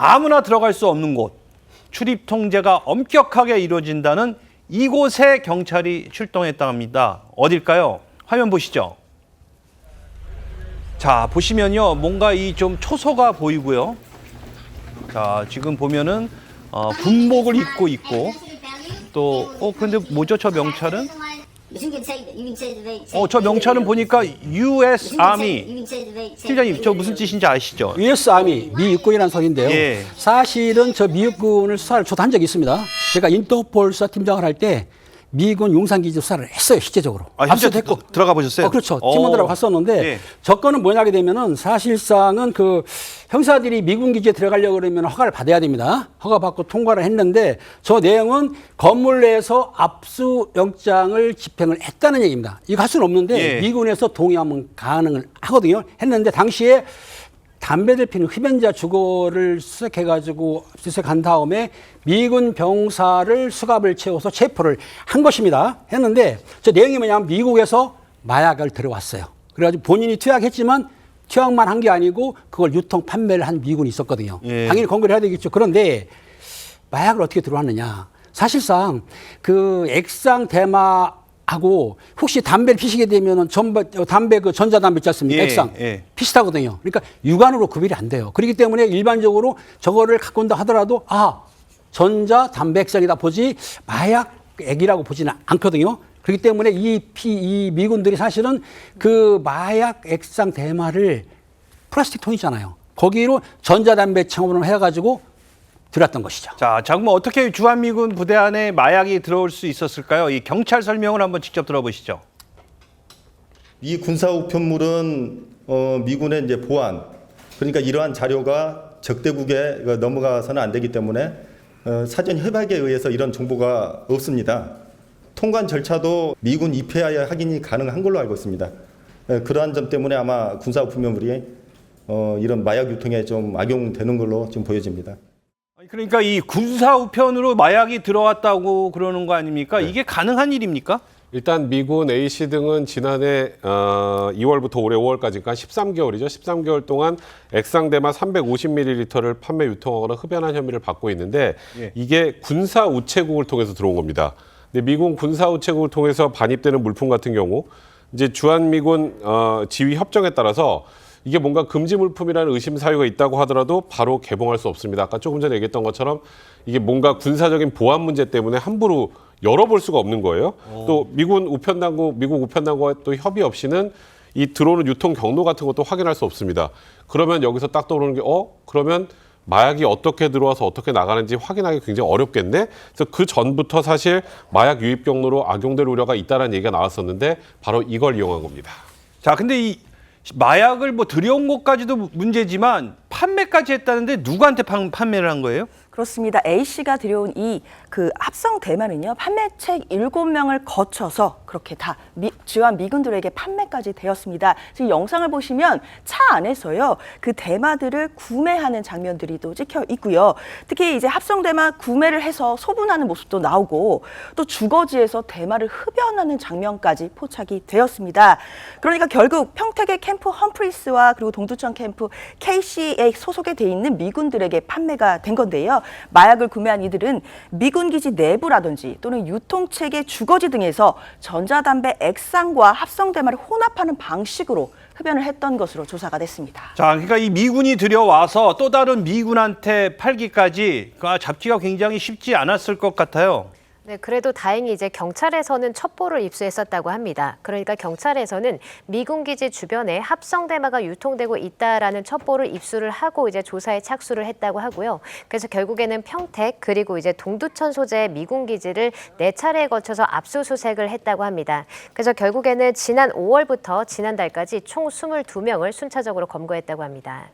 아무나 들어갈 수 없는 곳, 출입 통제가 엄격하게 이루어진다는 이곳에 경찰이 출동했다고 합니다. 어딜까요? 화면 보시죠. 자, 보시면요. 뭔가 이 좀 초소가 보이고요. 자, 지금 보면은 군복을 입고 있고 또 근데 뭐죠? 저 명찰은? 저 명찰은 보니까 US Army. 팀장님, 저 무슨 뜻인지 아시죠? US Army, 미 육군이라는 소리인데요. 예. 사실은 저 미 육군을 수사를 저도 한 적이 있습니다. 제가 인터폴 수사팀장을 할 때 미군 용산기지 수사를 했어요, 실제적으로. 실제 됐고 들어가 보셨어요? 그렇죠. 팀원들하고 갔었는데 예. 조건은 뭐냐게 되면은 사실상은 그 형사들이 미군 기지에 들어가려고 그러면 허가를 받아야 됩니다. 허가 받고 통과를 했는데 저 내용은 건물 내에서 압수영장을 집행을 했다는 얘기입니다. 이거 할 수는 없는데 예. 미군에서 동의하면 가능을 하거든요. 했는데 당시에 담배를 피는 흡연자 주거를 수색해가지고 수색한 다음에 미군 병사를 수갑을 채워서 체포를 한 것입니다. 했는데 저 내용이 뭐냐면 미국에서 마약을 들어왔어요. 그래가지고 본인이 투약했지만 투약만 한 게 아니고 그걸 유통 판매를 한 미군이 있었거든요. 예. 당연히 검거를 해야 되겠죠. 그런데 마약을 어떻게 들어왔느냐. 사실상 그 액상 대마하고 혹시 담배를 피시게 되면은 담배 그 전자담배 있지 않습니까? 예, 액상. 예. 비슷하거든요. 그러니까 육안으로 구별이 안 돼요. 그렇기 때문에 일반적으로 저거를 갖고 온다 하더라도 전자담배 액상이다 보지 마약 액이라고 보지는 않거든요. 그렇기 때문에 이 미군들이 사실은 그 마약 액상 대마를 플라스틱 통이잖아요. 거기로 전자담배 청으로 해가지고 들어왔던 것이죠. 자, 그럼 어떻게 주한미군 부대 안에 마약이 들어올 수 있었을까요? 이 경찰 설명을 한번 직접 들어보시죠. 이 군사우편물은 미군의 이제 보안, 그러니까 이러한 자료가 적대국에 넘어가서는 안 되기 때문에 사전 협약에 의해서 이런 정보가 없습니다. 통관 절차도 미군 입회하여 확인이 가능한 걸로 알고 있습니다. 그러한 점 때문에 아마 군사우편물이 이런 마약 유통에 좀 악용되는 걸로 좀 보여집니다. 그러니까 이 군사 우편으로 마약이 들어왔다고 그러는 거 아닙니까? 이게 가능한 일입니까? 일단 미군 AC 등은 지난해 2월부터 올해 5월까지 그러니까 13개월이죠. 13개월 동안 액상대마 350ml를 판매 유통하거나 흡연한 혐의를 받고 있는데 이게 군사 우체국을 통해서 들어온 겁니다. 근데 미군 군사 우체국을 통해서 반입되는 물품 같은 경우 이제 주한미군 지휘 협정에 따라서 이게 뭔가 금지 물품이라는 의심 사유가 있다고 하더라도 바로 개봉할 수 없습니다. 아까 조금 전에 얘기했던 것처럼 이게 뭔가 군사적인 보안 문제 때문에 함부로 열어볼 수가 없는 거예요. 또 미국 우편당국과 또 협의 없이는 이 들어오는 유통 경로 같은 것도 확인할 수 없습니다. 그러면 여기서 딱 떠오르는 게 그러면 마약이 어떻게 들어와서 어떻게 나가는지 확인하기 굉장히 어렵겠네. 그래서 그 전부터 사실 마약 유입 경로로 악용될 우려가 있다는 얘기가 나왔었는데 바로 이걸 이용한 겁니다. 자, 근데 이 마약을 들여온 것까지도 문제지만 판매까지 했다는데 누구한테 판매를 한 거예요? 그렇습니다. A씨가 들여온 그 합성 대마는요, 판매책 7명을 거쳐서 그렇게 다 주한 미군들에게 판매까지 되었습니다. 지금 영상을 보시면 차 안에서요, 그 대마들을 구매하는 장면들이 또 찍혀 있고요. 특히 이제 합성 대마 구매를 해서 소분하는 모습도 나오고 또 주거지에서 대마를 흡연하는 장면까지 포착이 되었습니다. 그러니까 결국 평택의 캠프 험프리스와 그리고 동두천 캠프 KC에 소속에 돼 있는 미군들에게 판매가 된 건데요. 마약을 구매한 이들은 미군 기지 내부라든지 또는 유통체계 주거지 등에서 전자담배 액상과 합성대마를 혼합하는 방식으로 흡연을 했던 것으로 조사가 됐습니다. 자, 그러니까 이 미군이 들여와서 또 다른 미군한테 팔기까지 잡기가 굉장히 쉽지 않았을 것 같아요. 네, 그래도 다행히 이제 경찰에서는 첩보를 입수했었다고 합니다. 그러니까 경찰에서는 미군 기지 주변에 합성 대마가 유통되고 있다라는 첩보를 입수를 하고 이제 조사에 착수를 했다고 하고요. 그래서 결국에는 평택 그리고 이제 동두천 소재의 미군 기지를 4차례에 거쳐서 압수수색을 했다고 합니다. 그래서 결국에는 지난 5월부터 지난달까지 총 22명을 순차적으로 검거했다고 합니다.